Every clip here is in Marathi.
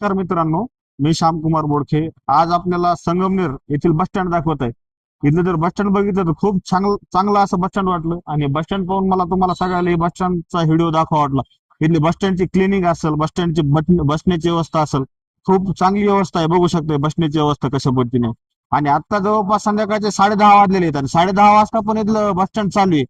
नमस्कार मित्रांनो, मी श्यामकुमार बोडखे. आज आपल्याला संगमनेर येथील बस स्टँड दाखवत आहे. इथलं जर बस स्टँड बघितलं तर खूप चांगलं असं बस स्टँड वाटलं आणि बस स्टँड पाहून मला तुम्हाला सगळ्याला बस स्टँडचा व्हिडिओ दाखवा वाटला. इथली बस स्टँडची क्लिनिंग असेल, बस स्टँडची बसण्याची व्यवस्था असेल, खूप चांगली व्यवस्था आहे. बघू शकते बसण्याची व्यवस्था कशा पद्धतीने. आणि आता जवळपास संध्याकाळचे 10:30 वाजलेले आहेत आणि 10:30 वाजता पण इथलं बस स्टँड चालू आहे.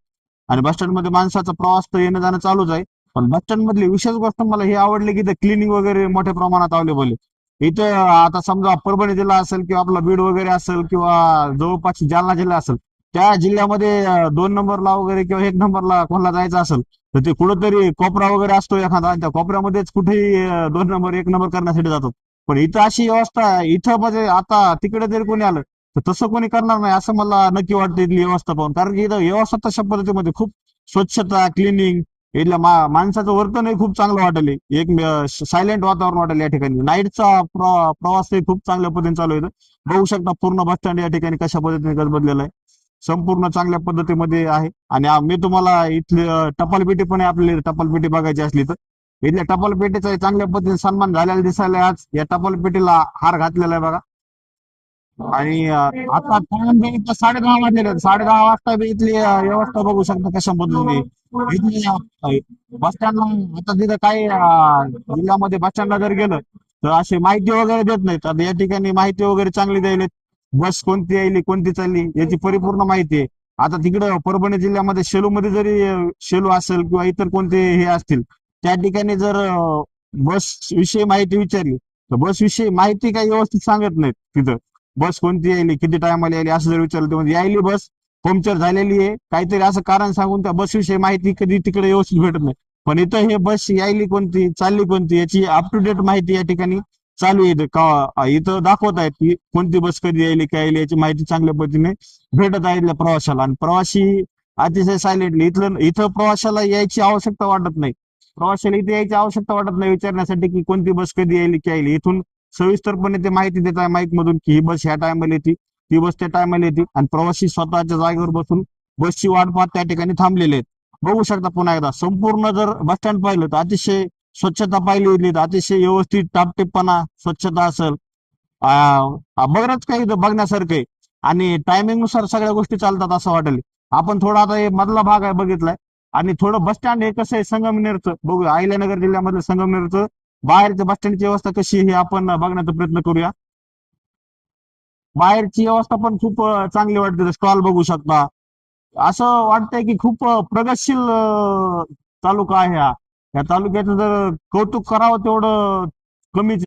आणि बस स्टँड मध्ये माणसाचा प्रवास तर येणं जाणं चालूच आहे. पण बस स्टँड मधली विशेष गोष्ट मला हे आवडली की क्लिनिंग वगैरे मोठ्या प्रमाणात अवेलेबल आहे. इथे आता समजा परभणी जिल्हा असेल किंवा आपला बीड वगैरे असेल किंवा जवळपास जालना जिल्हा असेल, त्या जिल्ह्यामध्ये 2 नंबरला वगैरे किंवा 1 नंबरला कोणाला जायचं असेल तर ते कुठंतरी कोपरा वगैरे असतो एखादा, त्या कोपऱ्यामध्येच कुठेही 2 नंबर 1 नंबर करण्यासाठी जातात. पण इथं अशी व्यवस्था आहे, इथं म्हणजे आता तिकडे जरी कोणी आलं तर तसं कोणी करणार नाही असं मला नक्की वाटतं इथली व्यवस्था पाहून. कारण की इथं व्यवस्था तशा पद्धतीमध्ये खूप स्वच्छता, क्लिनिंग, इथल्या माणसाचं वर्तनही खूप चांगलं वाटेल. एक सायलेंट वातावरण वाटेल या ठिकाणी. नाईटचा प्रवासही खूप चांगल्या पद्धतीने चालू आहे. बघू शकता पूर्ण बस स्टँड या ठिकाणी कशा पद्धतीने गजबजलेला आहे. संपूर्ण चांगल्या पद्धतीमध्ये आहे. आणि मी तुम्हाला इथली टपाल पेटी पण आहे, आपली टपाल पेटी बघायची असली तर इथल्या टपाल पेटीचा चांगल्या पद्धतीने सन्मान झालेला दिसायला. आज या टपाल पेटीला हार घातलेला आहे बघा. आणि आता टाइम बी इथं 10:30 वाजलेले आहेत. 10:30 वाजता बी इथली व्यवस्था बघू शकता कशा पद्धतीने. इथली बस स्टँडला आता तिथं काही जिल्ह्यामध्ये बस स्टँडला जर गेलं तर अशी माहिती वगैरे देत नाहीत. आता या ठिकाणी माहिती वगैरे चांगली द्यायला, बस कोणती यायली कोणती चालली याची परिपूर्ण माहिती आहे. आता तिकडं परभणी जिल्ह्यामध्ये शेलूमध्ये जरी शेलू असेल किंवा इतर कोणते हे असतील, त्या ठिकाणी जर बस विषयी माहिती विचारली तर बस विषयी माहिती काही व्यवस्थित सांगत नाहीत तिथं. बस कोणती यायली, किती टायमाला यायली असं जर विचारलं तर म्हणजे यायली बस पंक्चर झालेली आहे काहीतरी असं कारण सांगून त्या बस विषयी माहिती कधी तिकडे व्यवस्थित भेटत नाही. पण इथं हे बस यायली कोणती चालली कोणती याची अप टू डेट माहिती या ठिकाणी चालू आहे. का इथं दाखवत आहेत की कोणती बस कधी यायली काय यायली याची माहिती चांगल्या पद्धतीने भेटत आहे इथल्या प्रवाशाला. आणि प्रवासी अतिशय सायलेंटली, इथं प्रवाशाला यायची आवश्यकता वाटत नाही. प्रवाशाला इथे यायची आवश्यकता वाटत नाही विचारण्यासाठी की कोणती बस कधी यायली काय यायली. इथून सविस्तरपणे ते माहिती देत आहे माईक मधून की ही बस ह्या टायमाला येते, ती बस त्या टायमाला येते. आणि प्रवासी स्वतःच्या जागेवर बसून बसची वाट पाहत त्या ठिकाणी थांबलेले आहेत. बघू शकता पुन्हा एकदा संपूर्ण जर बस स्टँड पाहिलं तर अतिशय स्वच्छता पाहिली गेली तर अतिशय व्यवस्थित टापटिपपणा स्वच्छता असेल. बरंच काही इथं बघण्यासारखं आहे. आणि टायमिंग नुसार सगळ्या गोष्टी चालतात असं वाटेल. आपण थोडा आता हे मधला भाग आहे बघितलाय. आणि थोडं बस स्टँड हे कसं आहे संगमनेरचं बघू, अहिल्यानगर जिल्ह्यामधलं संगमनेरचं बाहेरच्या बस स्टँडची व्यवस्था कशी आहे हे आपण बघण्याचा प्रयत्न करूया. बाहेरची व्यवस्था पण खूप चांगली वाटते. स्टॉल बघू शकता. असं वाटतंय की खूप प्रगतशील तालुका आहे हा. या तालुक्याचं जर कौतुक करावं तेवढं कमीच.